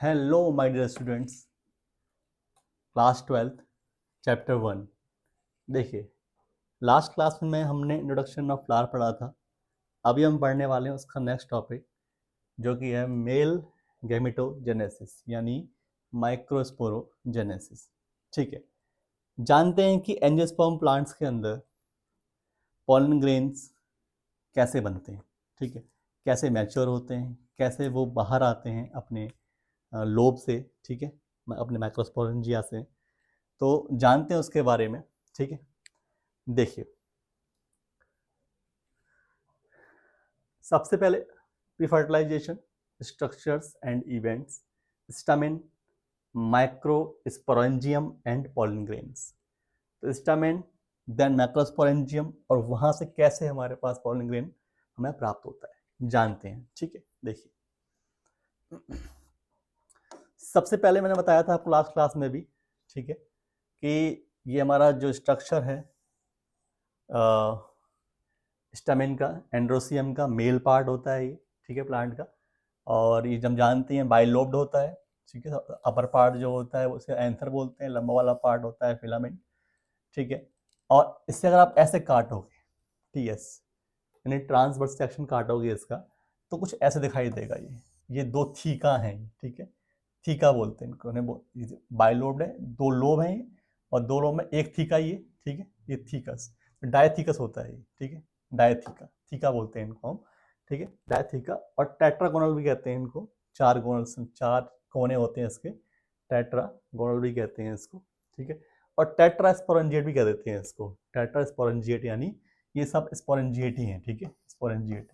Hello my dear students, class 12 chapter 1। देखिए, last class में हमने इंट्रोडक्शन ऑफ फ्लावर पढ़ा था। अभी हम पढ़ने वाले हैं उसका नेक्स्ट टॉपिक, जो कि है मेल गैमेटोजेनेसिस यानी माइक्रोस्पोरोजेनेसिस। ठीक है, जानते हैं कि एंजियोस्पर्म प्लांट्स के अंदर पॉलन ग्रेन्स कैसे बनते हैं। ठीक है, कैसे मैच्योर होते हैं, कैसे वो बाहर आते हैं अपने लोब से। ठीक है, अपने माइक्रोस्पोरेंजिया से। तो जानते हैं उसके बारे में। ठीक है, देखिए, सबसे पहले prefertilisation, structures and events, stamen, microsporangium and pollen grains. तो स्टामेन, देन माइक्रोस्पोरेंजियम, और वहां से कैसे हमारे पास पॉलन ग्रेन हमें प्राप्त होता है जानते हैं। ठीक है, देखिए, सबसे पहले मैंने बताया था आपको लास्ट क्लास में भी, ठीक है, कि ये हमारा जो स्ट्रक्चर है स्टैमेन का, एंड्रोसियम का मेल पार्ट होता है ये। ठीक है, प्लांट का। और ये जब जानते हैं बाइलोब्ड होता है। ठीक है, अपर पार्ट जो होता है उसे एंथर बोलते हैं, लंबा वाला पार्ट होता है फिलामेंट। ठीक है, और इससे अगर आप ऐसे काटोगे टीएस यानी ट्रांसवर्स सेक्शन काटोगे इसका, तो कुछ ऐसे दिखाई देगा। ये दो थीका हैं। ठीक है, थीका बोलते हैं इनको। बाइलोब्ड है, दो लोब हैं ये, और दो लोब में एक थीका ये। ठीक है, ये थीकस, डायथीकस होता है ये। ठीक है, डायथीका, थीका बोलते हैं इनको हम। ठीक है, डायथीका। और टेट्रागोनल भी कहते हैं इनको। चार गोनल, चार कोने होते हैं इसके, टेट्रागोनल भी कहते हैं इसको। ठीक है, और टेट्रास्पोरेंजिएट भी कह देते हैं इसको। टेट्रास्पोरेंजिएट यानी ये सब स्पोरेंजिएट ही हैं। ठीक है, स्पोरेंजिएट,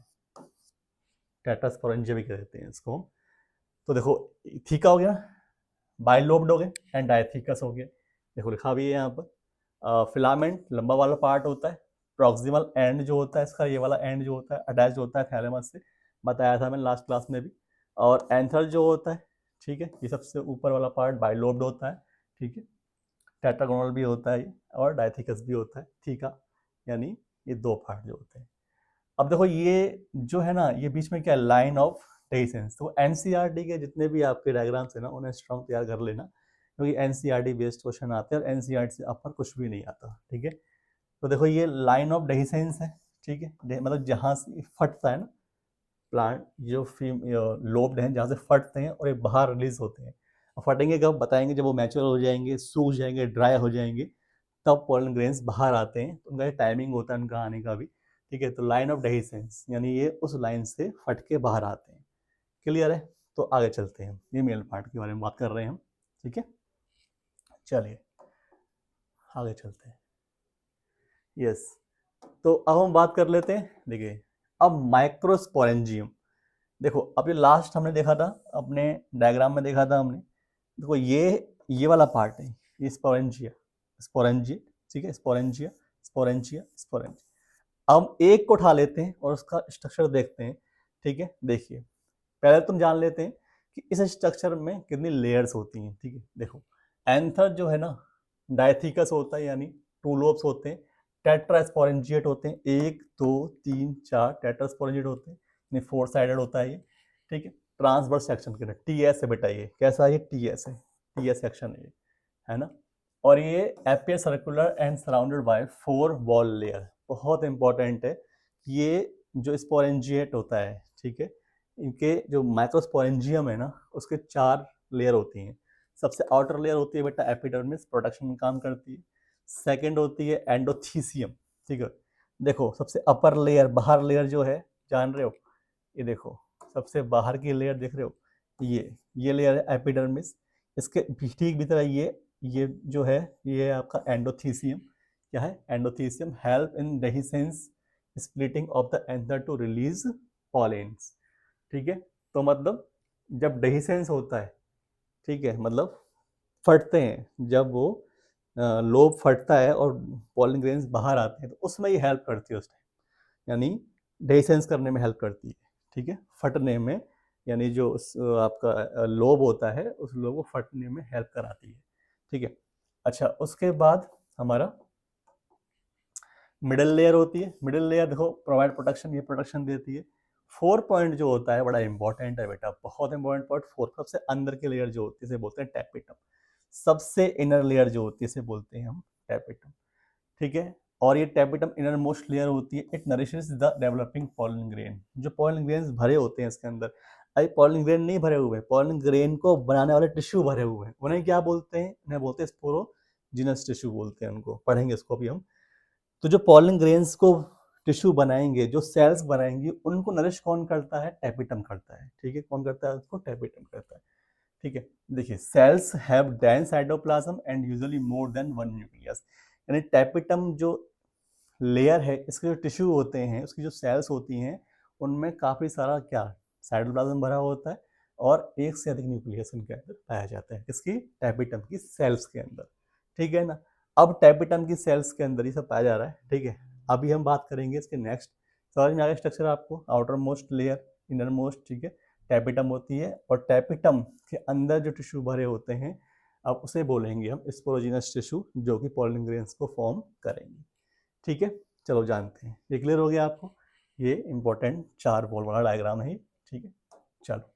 टेट्रास्पोरेंजिया भी कह देते हैं इसको। तो देखो, थीका हो गया, बाइलोब्ड हो गए, एंड डायथीकस हो गया। देखो लिखा भी है यहाँ पर। फिलामेंट लंबा वाला पार्ट होता है, प्रॉक्सिमल एंड जो होता है इसका, ये वाला एंड जो होता है अटैच होता है थैलेमस से, बताया था मैंने लास्ट क्लास में भी। और एंथर जो होता है, ठीक है, ये सबसे ऊपर वाला पार्ट बाइलोब्ड होता है। ठीक है, टेट्रागोनल भी होता है ये, और डायथीकस भी होता है। थीका यानी ये दो पार्ट जो होते हैं। अब देखो, ये जो है ना, ये बीच में क्या है, लाइन ऑफ डेसेंस। तो एनसीईआरटी के जितने भी आपके डायग्राम्स है ना, उन्हें स्ट्रॉन्ग तैयार कर लेना, क्योंकि एनसीईआरटी बेस्ड क्वेश्चन आते हैं और एनसीईआरटी से अपर कुछ भी नहीं आता। ठीक है, तो देखो ये लाइन ऑफ डेसेंस है। ठीक है, मतलब जहाँ से फटता है ना प्लांट, जो लोब्ड हैं, जहाँ से फटते हैं और ये बाहर रिलीज होते हैं। फटेंगे कब बताएंगे, जब वो मैच्योर हो जाएंगे, सूख जाएंगे, ड्राई हो जाएंगे, तब पोलन ग्रेन्स बाहर आते हैं। तो उनका टाइमिंग होता है उनका आने का भी। ठीक है, तो लाइन ऑफ डेहिसेंस यानी ये उस लाइन से फट के बाहर आते हैं। क्लियर है? तो आगे चलते हैं, ये मेल पार्ट के बारे में बात कर रहे हैं हम। ठीक है, चलिए आगे चलते हैं। यस, तो अब हम बात कर लेते हैं। देखिए, अब माइक्रोस्पोरेंजियम। देखो, अब ये लास्ट हमने देखा था, अपने डायग्राम में देखा था हमने। देखो, ये वाला पार्ट है, ये स्पोरेंजिया, स्पोरेंजिया। ठीक है, स्पोरेंजिया, स्पोरेंजिया, स्पोरेंजिया। अब एक को उठा लेते हैं और उसका स्ट्रक्चर देखते हैं। ठीक है, देखिए, पहले तुम जान लेते हैं कि इस स्ट्रक्चर में कितनी लेयर्स होती हैं। ठीक है, देखो, एंथर जो है ना, डायथीकस होता है यानी टू लोब्स होते हैं। टेट्रास्पोरेंजिएट होते हैं, एक दो तीन चार टेट्रास्पोरेंजिएट होते हैं, यानी फोर साइडेड होता है ये। ठीक है, ट्रांसवर्स सेक्शन के लिए टीएस है बेटा, ये कैसा है, ये टीएस है, टीएस सेक्शन है ना। और ये appear circular and surrounded by four wall layer. बहुत इंपॉर्टेंट है, ये जो स्पोरेंजिएट होता है, ठीक है, इनके जो माइक्रोस्पोरेंजियम है ना, उसके चार लेयर होती हैं। सबसे आउटर लेयर होती है बेटा एपिडर्मिस, प्रोटेक्शन में काम करती है। सेकंड होती है एंडोथीसियम। ठीक है, देखो सबसे अपर लेयर, बाहर लेयर जो है, जान रहे हो, ये देखो सबसे बाहर की लेयर देख रहे हो, ये लेयर है एपिडर्मिस। इसके ठीक भीतर ये जो है, ये आपका एंडोथीसियम। क्या है, endothecium help in dehiscence splitting of the anther to release pollens. ठीक है, तो मतलब जब डेहिसेंस होता है, ठीक है, मतलब फटते हैं, जब वो लोब फटता है और पॉलन ग्रेन्स बाहर आते हैं, तो उसमें ये हेल्प करती है उस टाइम, यानी डेहिसेंस करने में हेल्प करती है। ठीक है, फटने में, यानी जो आपका लोब होता है, उस लोब को फटने में हेल्प कराती है। ठीक है, अच्छा, उसके बाद हमारा मिडिल लेयर होती है। मिडिल लेयर देखो प्रोवाइड प्रोटेक्शन, ये प्रोटेक्शन देती है। फोर पॉइंट जो होता है बड़ा इंपॉर्टेंट है बेटा, बहुत इंपॉर्टेंट पॉइंट। फोर सबसे अंदर की लेयर जो होती है इसे बोलते हैं टैपेटम, सबसे इनर लेयर जो होती है इसे बोलते हैं हम टैपेटम, ठीक है। और ये टैपेटम इनर मोस्ट लेयर होती है, it nourishes the developing pollen grain, जो पॉलन ग्रेन भरे होते हैं इसके अंदर। अभी पॉलन ग्रेन नहीं भरे हुए, पॉलन ग्रेन को बनाने वाले टिश्यू भरे हुए हैं, उन्हें क्या बोलते हैं, उन्हें बोलते हैं स्पोरोजिनस टिश्यू बोलते हैं उनको, पढ़ेंगे इसको अभी हम। तो जो पॉलन ग्रेन्स को टिश्यू बनाएंगे, जो सेल्स बनाएंगे, उनको नरिश कौन करता है, टैपेटम करता है, ठीक है। कौन करता है उसको, टैपेटम करता है, ठीक है। देखिए cells have dense cytoplasm and usually more than one nucleus, यानी टैपेटम जो लेयर है, इसके जो टिश्यू होते हैं, उसकी जो सेल्स होती हैं, उनमें काफ़ी सारा क्या साइटोप्लाज्म भरा होता है और एक से अधिक न्यूक्लियस उनके अंदर पाया जाता है, किसकी, टैपेटम की सेल्स के अंदर, ठीक है ना। अब टैपेटम की सेल्स के अंदर ये सब पाया जा रहा है, ठीक है। अभी हम बात करेंगे इसके नेक्स्ट, समझ में आ गया स्ट्रक्चर आपको, outer most layer, inner most, ठीक है, टैपेटम होती है, और टैपेटम के अंदर जो टिश्यू भरे होते हैं, अब उसे बोलेंगे हम स्पोरोजिनस टिश्यू, जो कि पॉलन ग्रेन्स को फॉर्म करेंगे, ठीक है। चलो जानते हैं, ये क्लियर हो गया आपको, ये इंपॉर्टेंट 4 वॉल वाला डायग्राम है, ठीक है। चलो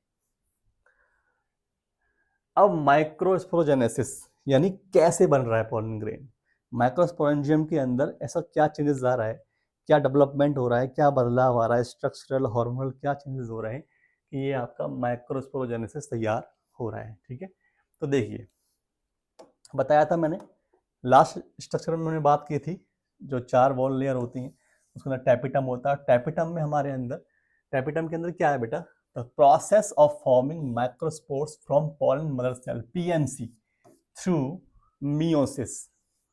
अब माइक्रोस्पोरोजेनेसिस, यानी कैसे बन रहा है पॉलन ग्रेन। माइक्रोस्पोरेंजियम के अंदर ऐसा क्या चेंजेस आ रहा है, क्या डेवलपमेंट हो रहा है, क्या बदलाव आ रहा है, स्ट्रक्चरल हार्मोनल क्या चेंजेस हो रहे हैं कि ये आपका माइक्रोस्पोरोजेनेसिस तैयार हो रहा है, ठीक है। तो देखिए बताया था मैंने, लास्ट स्ट्रक्चर में मैंने बात की थी, जो 4 वॉल लेयर होती हैं उसके अंदर टैपेटम होता है। टैपेटम में हमारे अंदर, टैपेटम के अंदर क्या है बेटा, the process of forming microspores from pollen mother cell PMC through meiosis,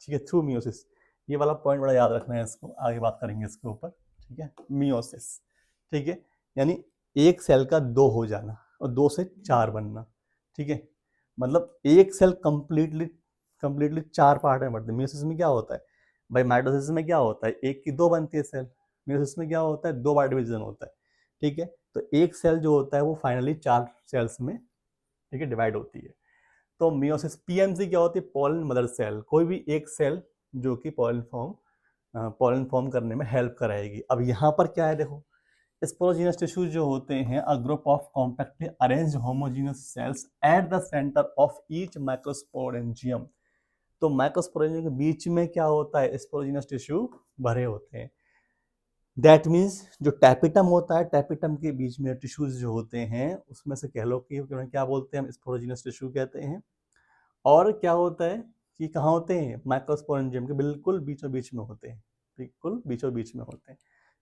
ठीक है, थ्रू मियोसिस। ये वाला पॉइंट बड़ा याद रखना है, इसको आगे बात करेंगे इसके ऊपर, ठीक है। मियोसिस, ठीक है, यानी एक सेल का 2 हो जाना और 2 से 4 बनना, ठीक है। मतलब एक सेल कंप्लीटली 4 पार्ट में बढ़ते हैं। मियोसिस में क्या होता है भाई, माइटोसिस में क्या होता है, एक की 2 बनती है सेल, मियोसिस में क्या होता है, 2 बार डिवीजन होता है, ठीक है। तो एक सेल जो होता है वो फाइनली 4 सेल्स में, ठीक है, डिवाइड होती है। तो मियोसिस, पीएमसी क्या होती है, पॉलन मदर सेल, कोई भी एक सेल जो कि पॉलन फॉर्म करने में हेल्प कराएगी। अब यहाँ पर क्या है देखो, स्पोरोजिनस टिश्यूज जो होते हैं, a group of compactly arranged homogeneous cells at the centre of each microsporangium. तो माइक्रोस्पोरेंजियम के बीच में क्या होता है, स्पोरोजिनस टिश्यू भरे होते हैं। दैट मीन्स जो टैपेटम होता है, टैपेटम के बीच में टिश्यूज जो होते हैं, उसमें से कह लो कि उन्हें क्या बोलते हैं, हम स्पोरोजिनस टिश्यू कहते हैं। और क्या होता है कि कहाँ होते हैं, माइक्रोस्पोरेंजियम के बिल्कुल बीचों बीच में होते हैं, बिल्कुल बीचों बीच में होते हैं,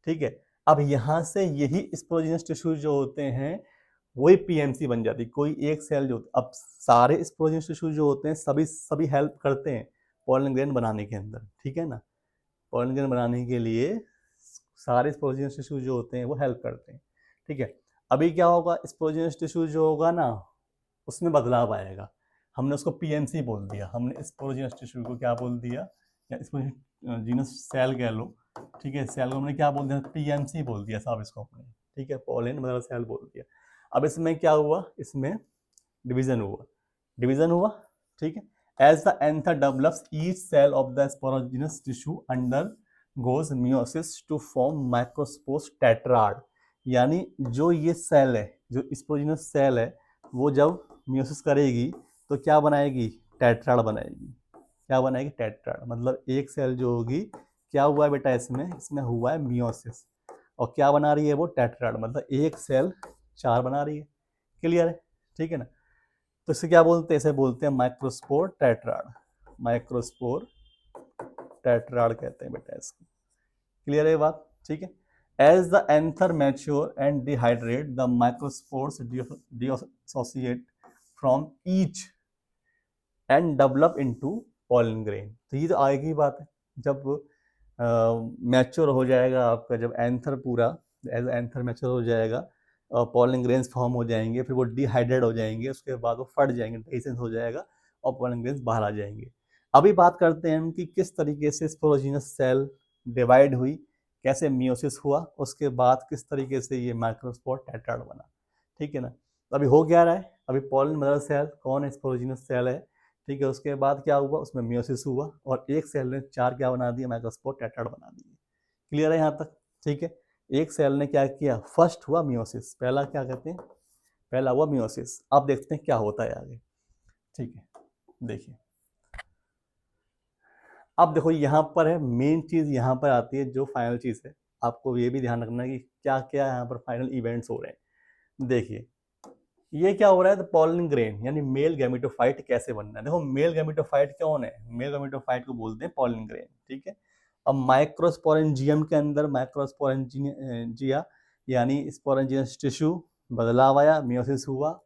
ठीक है। अब यहाँ से यही स्पोरोजिनस टिश्यू जो होते हैं वही पीएमसी बन जाती है। कोई एक सेल जो, अब सारे स्पोरोजिनस टिश्यू जो होते हैं सभी सभी हेल्प करते हैं पॉलन ग्रेन बनाने के अंदर, ठीक है ना। पॉलन ग्रेन बनाने के लिए सारे स्पोरोजिनस टिश्यू जो होते हैं वो हेल्प करते हैं, ठीक है। अभी क्या होगा, स्पोरोजिनस टिश्यू जो होगा ना उसमें बदलाव आएगा। हमने उसको पीएमसी बोल दिया, हमने स्पोरोजिनस टिश्यू को क्या बोल दिया, या स्पोरोजिनस सेल कह लो, ठीक है, सेल को हमने क्या बोल दिया, पीएमसी बोल दिया साहब इसको हमने, ठीक है, पॉलन मदर सेल बोल दिया। अब इसमें क्या हुआ, इसमें डिवीजन हुआ, डिवीजन हुआ, ठीक है। As the anther develops each cell of the sporogenous tissue undergoes meiosis to form microspores tetrad, यानी जो ये सेल है, जो स्पोरोजिनस सेल है, वो जब मियोसिस करेगी तो क्या बनाएगी, टेट्राड बनाएगी। क्या बनाएगी, टेट्राड, मतलब एक सेल जो होगी, क्या हुआ है बेटा इसमें, इसमें हुआ है मियोसिस, और क्या बना रही है वो, टेट्राड, मतलब एक सेल 4 बना रही है। क्लियर है, ठीक है ना। तो इसे क्या बोलते हैं, इसे बोलते हैं माइक्रोस्पोर टेट्राड, माइक्रोस्पोर टेट्राड कहते हैं बेटा इसको। क्लियर है बात, ठीक है। As the anther mature and dehydrate the microspores dissociate from each and develop into pollen grain. तो ये तो आगे की बात है, जब मैच्योर हो जाएगा आपका, जब एंथर पूरा एज एंथर मैच्योर हो जाएगा, पॉलन ग्रेन्स फॉर्म हो जाएंगे, फिर वो डिहाइड्रेट हो जाएंगे, उसके बाद वो फट जाएंगे, डेसेंस हो जाएगा और पॉलन ग्रेन्स बाहर आ जाएंगे। अभी बात करते हैं हम कि किस तरीके से स्पोरोजिनस सेल डिवाइड हुई, कैसे मियोसिस हुआ, उसके बाद किस तरीके से ये माइक्रोस्पोर टेट्राड बना, ठीक है ना। तो अभी हो क्या रहा है, अभी पॉलन मदर सेल कौन है, स्पोरोजिनस सेल है, ठीक है। उसके बाद क्या हुआ, उसमें मियोसिस हुआ और एक सेल ने 4 क्या बना दिया, माइक्रोस्पोर टेट्राड बना दिए। क्लियर है यहाँ तक, ठीक है। एक सेल ने क्या किया, फर्स्ट हुआ मियोसिस, पहला क्या कहते हैं, पहला हुआ मियोसिस। अब देखते हैं क्या होता है आगे, ठीक है। देखिए अब देखो यहाँ पर है मेन चीज, यहाँ पर आती है जो फाइनल चीज है। आपको ये भी ध्यान रखना है कि क्या क्या यहाँ पर फाइनल इवेंट्स हो रहे हैं। देखिए ये क्या हो रहा है, तो पॉलन ग्रेन यानी मेल गैमेटोफाइट कैसे बनना है। देखो मेल गैमेटोफाइट कौन है, मेल गैमेटोफाइट को बोलते हैं पॉलन ग्रेन, ठीक है। अब माइक्रोस्पोरेंजियम के अंदर माइक्रोस्पोरेंजिया यानी स्पोरेंजियस टिश्यू बदलाव आया, मियोसिस हुआ,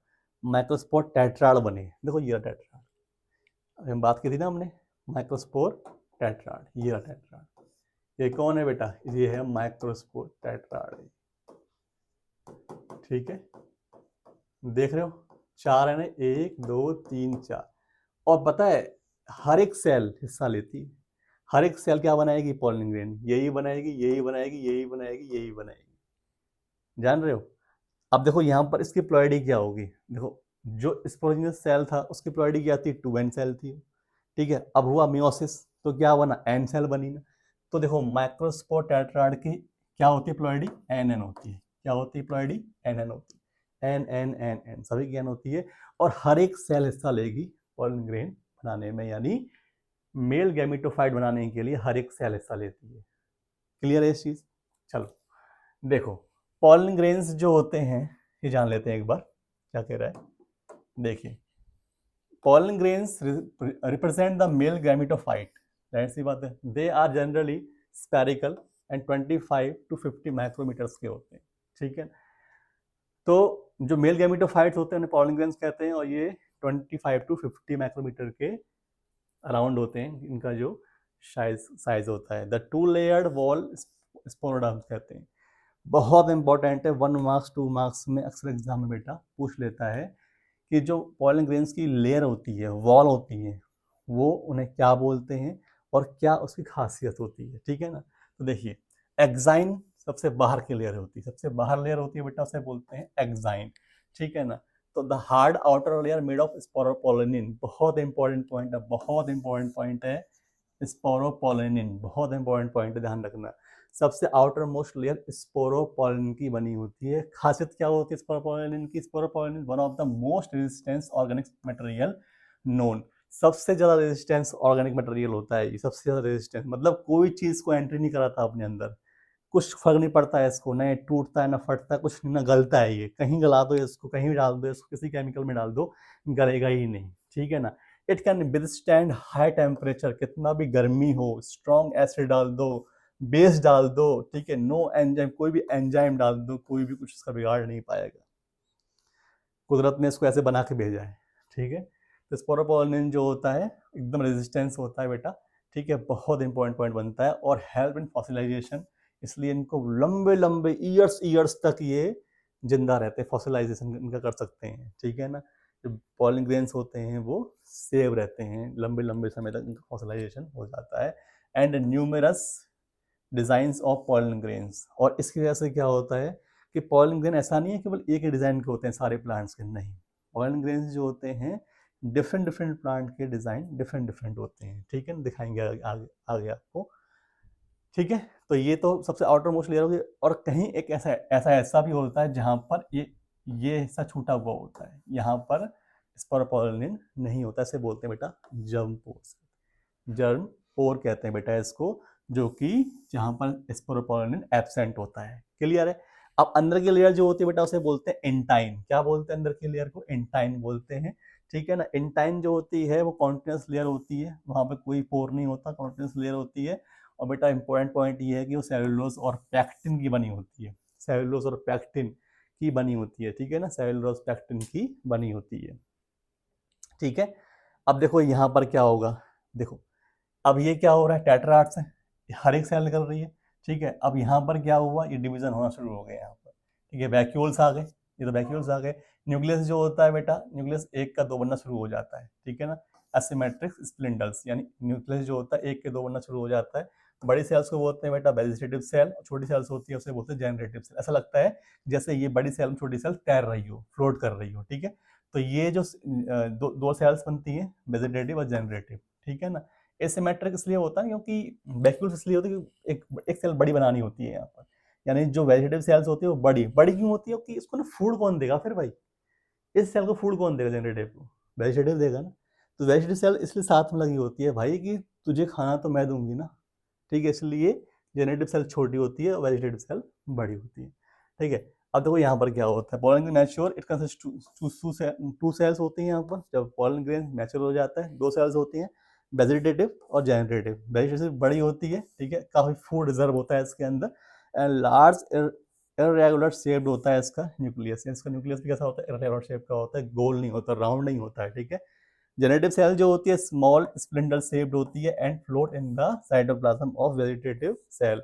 माइक्रोस्पोर टेट्राड बने। देखो ये टेट्राड हम बात की थी ना हमने, माइक्रोस्पोर टेट्राड, ये टेट्राड। ये कौन है बेटा, ये है माइक्रोस्पोर टेट्राड, ठीक है। देख रहे हो चार है ना, 1 2 3 4। और पता है हर एक सेल हिस्सा लेती है, हर एक सेल क्या बनाएगी, पॉलन ग्रेन, यही बनाएगी यही बनाएगी यही बनाएगी यही बनाएगी, जान रहे हो। अब देखो यहाँ पर इसकी प्लॉइडी क्या होगी, देखो जो स्पोरेंजियस सेल था उसकी प्लॉइडी क्या थी, 2 एंड सेल थी, ठीक है। अब हुआ मियोसिस तो क्या बना, एन सेल बनी ना। तो देखो माइक्रोस्पोर टेट्राड की क्या होती है प्लॉइडी, एन एन होती है। क्या होती है प्लॉइडी, एन एन होती है, एन एन एन एन सभी की एन होती है। और हर एक सेल हिस्सा लेगी पॉलन ग्रेन बनाने में, यानी मेल गैमेटोफाइट बनाने के लिए हर एक सेल हिस्सा लेती है। क्लियर है इस चीज। चलो देखो पॉलन ग्रेन्स जो होते हैं ये जान लेते हैं एक बार क्या कह रहा है। देखिए pollen grains represent the male gametophyte, जाहिर सी बात है। They are generally spherical and 25 to 50 micrometres के होते हैं, ठीक है। तो जो मेल गैमेटोफाइट्स होते हैं उन्हें pollen grains कहते हैं, और ये 25 to 50 माइक्रोमीटर के अराउंड होते हैं, इनका जो साइज होता है। द 2 लेयर्ड वॉल स्पोरोडर्म्स कहते हैं। बहुत इंपॉर्टेंट है, 1 मार्क्स 2 मार्क्स में अक्सर एग्जाम में बेटा पूछ लेता है कि जो पॉलन ग्रेन्स की लेयर होती है, वॉल होती है, वो उन्हें क्या बोलते हैं और क्या उसकी खासियत होती है, ठीक है ना। तो देखिए एक्साइन सबसे बाहर की लेयर होती है, सबसे बाहर लेयर होती है बेटा, उसे बोलते हैं एक्साइन, ठीक है ना। तो the hard outer layer made of sporopollenin, बहुत इंपॉर्टेंट पॉइंट है, बहुत इंपॉर्टेंट पॉइंट है, स्पोरोपोलिनिन बहुत इंपॉर्टेंट पॉइंट है, ध्यान रखना। सबसे आउटर मोस्ट लेयर स्पोरोपोलिन की बनी होती है। खासियत क्या होती है स्पोरोपोलिन की, sporopollenin one of the most resistance organic material known, सबसे ज्यादा रेजिस्टेंस ऑर्गेनिक मटेरियल होता है ये, सबसे ज्यादा रेजिस्टेंस, मतलब कोई चीज को एंट्री नहीं कराता अपने अंदर, कुछ फर्क नहीं पड़ता है इसको, न टूटता है न फटता है, कुछ न गलता है, ये कहीं गला दो इसको, कहीं भी डाल दो इसको, किसी केमिकल में डाल दो, गलेगा ही नहीं, ठीक है ना। It can withstand high temperature, कितना भी गर्मी हो, स्ट्रॉन्ग एसिड डाल दो, बेस डाल दो, ठीक है, नो एंजाइम, कोई भी एंजाइम डाल दो, कोई भी कुछ इसका बिगाड़ नहीं पाएगा, कुदरत ने इसको ऐसे बना के भेजा है, ठीक है। तो स्पोरोपोलिन जो होता है एकदम रेजिस्टेंस होता है बेटा, ठीक है, बहुत इंपॉर्टेंट पॉइंट बनता है, और हेल्प इन फॉसिलाइजेशन, इसलिए इनको लंबे लंबे ईयर्स तक ये जिंदा रहते हैं, फॉसिलाइजेशन इनका कर सकते हैं, ठीक है ना। जो पॉलन ग्रेन्स होते हैं वो सेव रहते हैं लंबे लंबे समय तक, इनका फॉसिलाइजेशन हो जाता है। And numerous designs of pollen grains, और इसकी वजह से क्या होता है कि पॉलन ग्रेन ऐसा नहीं है केवल एक ही डिजाइन के होते हैं सारे प्लांट्स के, नहीं, पॉलन ग्रेन्स जो होते हैं डिफरेंट डिफरेंट प्लांट के डिजाइन डिफरेंट डिफरेंट होते हैं, ठीक है, दिखाएंगे आगे आपको, ठीक है। तो ये तो सबसे आउटर मोस्ट लेयर होगी, और कहीं एक ऐसा भी होता है जहां पर ये हिस्सा छूटा हुआ होता है, यहाँ पर स्पोरोपोलिन नहीं होता, इसे बोलते हैं बेटा जर्म पोर्स, जर्म पोर कहते हैं बेटा इसको, जो कि जहां पर स्पोरोपोलिन एब्सेंट होता है। क्लियर है। अब अंदर की लेयर जो होती है बेटा उसे बोलते हैं एंटाइन, क्या बोलते हैं अंदर की लेयर को, एंटाइन बोलते हैं, ठीक है ना। एंटाइन जो होती है वो कॉन्टिन्यूस लेयर होती है, वहां पर कोई पोर नहीं होता, कॉन्टिन्यूस लेयर होती है। और बेटा इंपॉर्टेंट पॉइंट ये है कि वो सेलुलोज और पैक्टिन की बनी होती है, सेलुलोज और पैक्टिन की बनी होती है, ठीक है ना, सेलुलोज पैक्टिन की बनी होती है, ठीक है। अब देखो यहाँ पर क्या होगा, देखो अब ये क्या हो रहा है, टेट्राड से हर एक सेल निकल रही है, ठीक है। अब यहाँ पर क्या हुआ, ये डिवीजन होना शुरू हो गया यहाँ पर, ठीक है, वैक्यूल्स आ गए, ये तो वैक्यूल्स आ गए। न्यूक्लियस जो होता है बेटा, न्यूक्लियस 1 का 2 बनना शुरू हो जाता है, ठीक है ना, एसिमेट्रिक स्प्लिंडल्स, यानी न्यूक्लियस जो होता है 1 के 2 बनना शुरू हो जाता है। बड़ी सेल्स को बोलते हैं बेटा वेजिटेटिव सेल, छोटी सेल्स होती है उसे बोलते हैं जेनरेटिव सेल। ऐसा लगता है जैसे ये बड़ी सेल छोटी सेल तैर रही हो, फ्लोट कर रही हो, ठीक है। तो ये जो दो सेल्स बनती है वेजिटेटिव और जेनरेटिव, ठीक है ना। एसिमेट्रिक इसलिए होता है क्योंकि वैक्यूल्स इसलिए होती है कि एक सेल बड़ी बनानी होती है यहाँ पर, यानी जो वेजिटेटिव सेल्स होती है वो बड़ी बड़ी क्यों होती है कि इसको ना फूड कौन देगा फिर भाई, इस सेल को फूड कौन देगा जनरेटिव को, वेजिटेटिव देगा ना। तो वेजिटेटिव सेल इसलिए साथ में लगी होती है भाई कि तुझे खाना तो मैं दूंगी ना, ठीक है, इसलिए जेनेटिव सेल छोटी होती है और वेजिटेटिव सेल बड़ी होती है, ठीक है। अब देखो यहाँ पर क्या होता है, pollen grain mature it consist two cells होती हैं यहाँ पर, जब पॉलन ग्रेन मैच्योर हो जाता है 2 सेल्स होती हैं, वेजिटेटिव और जेनेरेटिव। वेजिटेटिव बड़ी होती है, ठीक है, काफी फूड रिजर्व होता है इसके अंदर, एंड लार्ज इरेगुलर शेप्ड होता है इसका न्यूक्लियस, इसका न्यूक्लियस भी कैसा होता है, इरेगुलर शेप का होता है, गोल नहीं होता, राउंड नहीं होता है, ठीक है। जेनेटिव सेल जो होती है स्मॉल स्प्लिंडर शेप्ड होती है and float in the cytoplasm of vegetative cell.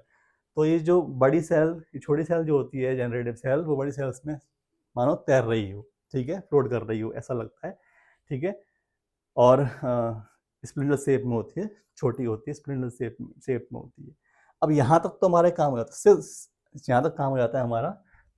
तो ये जो बड़ी सेल, ये छोटी सेल जो होती है जनरेटिव सेल, वो बड़ी सेल्स में मानो तैर रही हो, ठीक है, फ्लोट कर रही हो ऐसा लगता है, ठीक है। और स्प्लिंडर शेप में होती है, छोटी होती है, स्प्लिंडर शेप में होती है। अब यहाँ तक तो हमारे काम हो जाता है, सिर्फ यहाँ तक काम हो जाता है हमारा,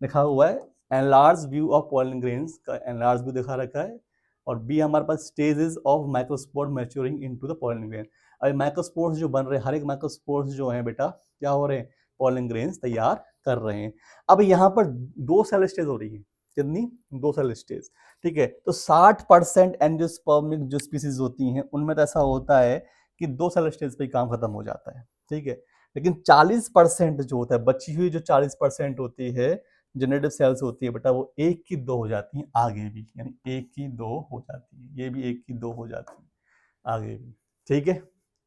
लिखा हुआ है enlarge view of pollen grains का, एनलार्ज व्यू दिखा रखा है, और बी हमारे पास stages of microspore maturing into the pollen grain. अब माइक्रोस्पोर्स जो बन रहे हैं, हर एक माइक्रोस्पोर्स जो है बेटा क्या हो रहे हैं, पॉलन ग्रेन्स तैयार कर रहे हैं। अब यहाँ पर 2 सेल स्टेज हो रही है, कितनी, 2 सेल स्टेज, ठीक है। तो 60% एंजियोस्पर्मिक जो स्पीसीज होती हैं उनमें तो ऐसा होता है कि 2 सेल स्टेज पे ही काम खत्म हो जाता है, ठीक है। लेकिन 40% जो होता है, बची हुई जो 40% होती है जेनेटिव सेल्स होती है बेटा, वो 1 की 2 हो जाती हैं आगे भी, यानी 1 की 2 हो जाती है, ये भी 1 की 2 हो जाती है आगे भी, ठीक है,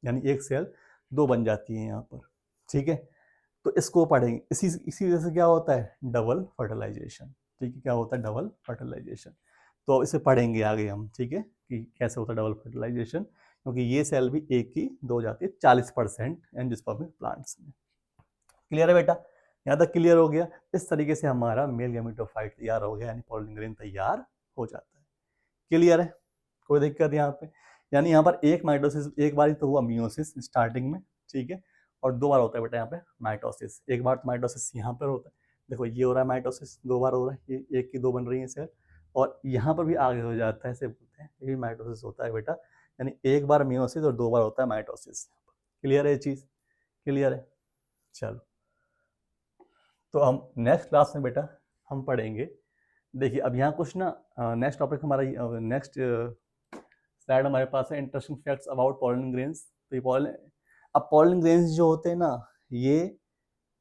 यानी एक सेल 2 बन जाती है यहाँ पर, ठीक है। तो इसको पढ़ेंगे, इसी वजह से क्या होता है, डबल फर्टिलाइजेशन, ठीक है, क्या होता है, डबल फर्टिलाइजेशन। तो इसे पढ़ेंगे आगे हम, ठीक है, कि कैसे होता है डबल फर्टिलाइजेशन, क्योंकि ये सेल भी 1 की 2 हो जाती है 40% एंजियोस्पर्मिक प्लांट्स में। क्लियर है बेटा, यहाँ तक क्लियर हो गया। इस तरीके से हमारा मेल गैमेटोफाइट तैयार हो गया, यानी पॉलन ग्रेन तैयार हो जाता है। क्लियर है, कोई दिक्कत यहाँ पे, यानी यहाँ पर एक माइटोसिस, एक बार ही तो हुआ मियोसिस स्टार्टिंग में, ठीक है, और 2 बार होता है बेटा यहाँ पे माइटोसिस। एक बार तो माइटोसिस यहाँ पर होता है, देखो ये हो रहा है माइटोसिस, 2 बार हो रहा है, ये 1 की 2 बन रही है सेल, और यहाँ पर भी आगे हो जाता है, ऐसे बोलते हैं, ये भी माइटोसिस होता है बेटा, यानी एक बार मियोसिस और 2 बार होता है माइटोसिस। क्लियर है ये चीज, क्लियर है, चलो। तो हम नेक्स्ट क्लास में बेटा हम पढ़ेंगे, देखिए अब यहाँ कुछ ना नेक्स्ट टॉपिक हमारा नेक्स्ट स्लाइड हमारे पास है interesting facts about pollen grains. तो ये पॉलन, अब पॉलन ग्रेन्स जो होते हैं ना, ये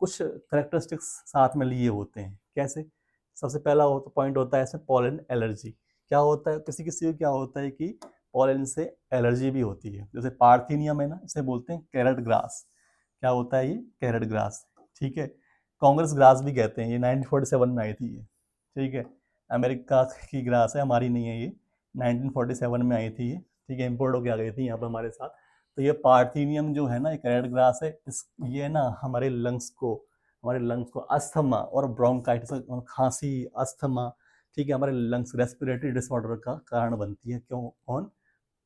कुछ करेक्टरिस्टिक्स साथ में लिए होते हैं, कैसे, सबसे पहला पॉइंट होता है इसमें पॉलन एलर्जी। क्या होता है, किसी किसी को क्या होता है कि पॉलन से एलर्जी भी होती है, जैसे पार्थीनियम है ना, इसे बोलते हैं कैरेट ग्रास। क्या होता है ये, कैरेट ग्रास, ठीक है। कांग्रेस ग्रास भी कहते हैं, ये 1947 में आई थी ये, ठीक है, अमेरिका की ग्रास है, हमारी नहीं है ये, 1947 में आई थी ये, ठीक है, इम्पोर्ट होकर आ गई थी यहाँ पर हमारे साथ। तो ये पार्थीनियम जो है ना, ये कैरेट ग्रास है, इस ये ना हमारे लंग्स को अस्थमा और ब्रोंकाइटिस, खांसी, अस्थमा, ठीक है, हमारे लंग्स रेस्पिरेटरी डिसऑर्डर का कारण बनती है, क्यों, कौन,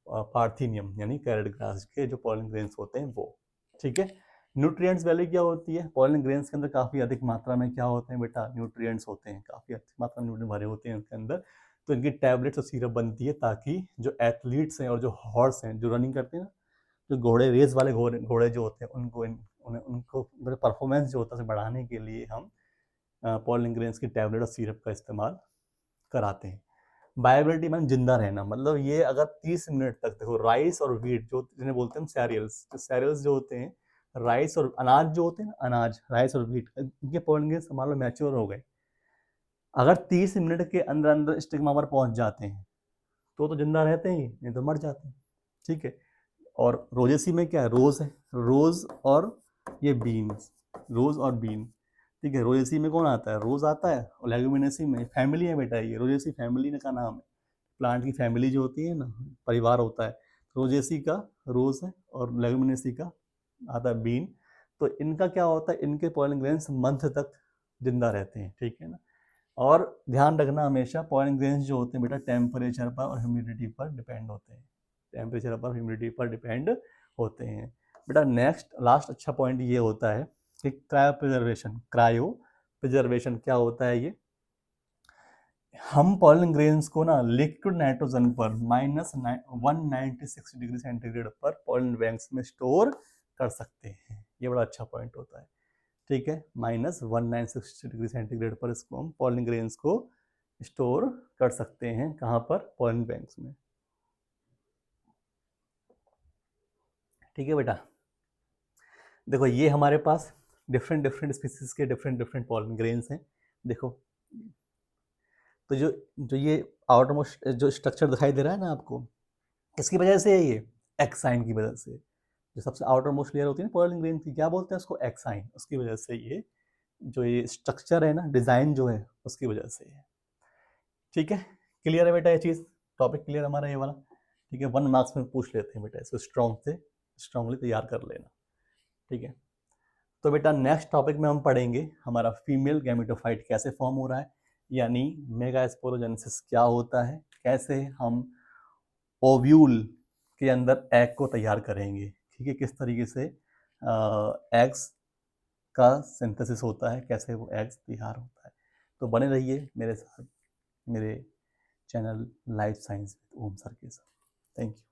पार्थीनियम यानी कैरेट ग्रास के जो पॉलन ग्रेन्स होते हैं वो, ठीक है। न्यूट्रिएंट्स वैल्यू क्या होती है, पॉलन ग्रेन्स के अंदर काफ़ी अधिक मात्रा में क्या होते हैं बेटा, न्यूट्रिएंट्स होते हैं, काफ़ी अधिक मात्रा में न्यूट्रिएंट भरे होते हैं उनके अंदर। तो इनकी टैबलेट्स और सिरप बनती है ताकि जो एथलीट्स हैं और जो हॉर्स हैं जो रनिंग करते हैं ना, जो घोड़े, रेस वाले घोड़े जो होते हैं, उनको परफॉर्मेंस जो होता है बढ़ाने के लिए हम पॉलन ग्रेन्स की टैबलेट और सिरप का इस्तेमाल कराते हैं। वायबिलिटी मैम जिंदा रहना, मतलब ये अगर 30 मिनट तक, देखो राइस और व्हीट जो जिन्हें बोलते हैं सैरियल्स, तो सैरियल्स जो होते हैं, राइस और अनाज जो होते हैं ना, अनाज, राइस और व्हीट, इनके पॉलन ग्रेन्स मान लो मैच्योर हो गए, अगर 30 मिनट के अंदर अंदर स्टिग्मा पर पहुंच जाते हैं तो जिंदा रहते हैं, नहीं तो मर जाते हैं, ठीक है। और रोजेसी में क्या है, रोज है, रोज और ये बीन्स, रोज और बीन, ठीक है। रोजेसी में कौन आता है, रोज आता है, और लेगुमिनेसी में फैमिली है बेटा, ये रोजेसी फैमिली का नाम है, प्लांट की फैमिली जो होती है ना, परिवार होता है, रोजेसी का रोज है और लेगुमिनेसी का आता है बीन। तो इनका क्या होता है, इनके पॉलन ग्रेन्स मंथ तक जिंदा रहते हैं, ठीक है ना। और ध्यान रखना हमेशा, पॉलन ग्रेन्स जो होते हैं बेटा टेम्परेचर पर और ह्यूमिडिटी पर डिपेंड होते हैं, टेम्परेचर पर ह्यूमिडिटी पर डिपेंड होते हैं बेटा। नेक्स्ट लास्ट अच्छा पॉइंट ये होता है कि क्रायो प्रिजर्वेशन, क्रायो प्रिजर्वेशन क्या होता है, ये हम पॉलन ग्रेन्स को ना लिक्विड नाइट्रोजन पर -196 डिग्री सेंटीग्रेड पर पॉलन बैंक्स में स्टोर कर सकते हैं, ये बड़ा अच्छा पॉइंट होता है। ठीक है, -1960 डिग्री सेंटीग्रेड पर इसको हम पॉलन ग्रेन्स को स्टोर कर सकते हैं। कहाँ पर? पॉलन बैंक्स में। ठीक है बेटा, देखो ये हमारे पास डिफरेंट डिफरेंट स्पीसीज के डिफरेंट डिफरेंट पॉलन ग्रेन्स हैं। देखो तो जो जो ये आउटर मोस्ट जो स्ट्रक्चर दिखाई दे रहा है ना आपको, किसकी वजह से है ये? एक्साइन की वजह से। जो सबसे आउटर मोस्ट लेयर होती है ना पॉलन ग्रेन की, क्या बोलते हैं उसको? एक्साइन। उसकी वजह से ये जो ये स्ट्रक्चर है ना, डिजाइन जो है, उसकी वजह से है। ठीक है, क्लियर है बेटा ये चीज? टॉपिक क्लियर हमारा ये वाला? ठीक है, 1 मार्क्स में पूछ लेते हैं बेटा, इसको स्ट्रॉन्गली तैयार कर लेना। ठीक है, तो बेटा नेक्स्ट टॉपिक में हम पढ़ेंगे हमारा फीमेल गैमेटोफाइट कैसे फॉर्म हो रहा है, यानी मेगास्पोरोजेनेसिस क्या होता है, कैसे हम ओव्यूल के अंदर एग को तैयार करेंगे। ठीक है, किस तरीके से एग्स का सिंथेसिस होता है, कैसे वो एग्स तैयार होता है। तो बने रहिए मेरे साथ, मेरे channel life science with Om sir के साथ। Thank you.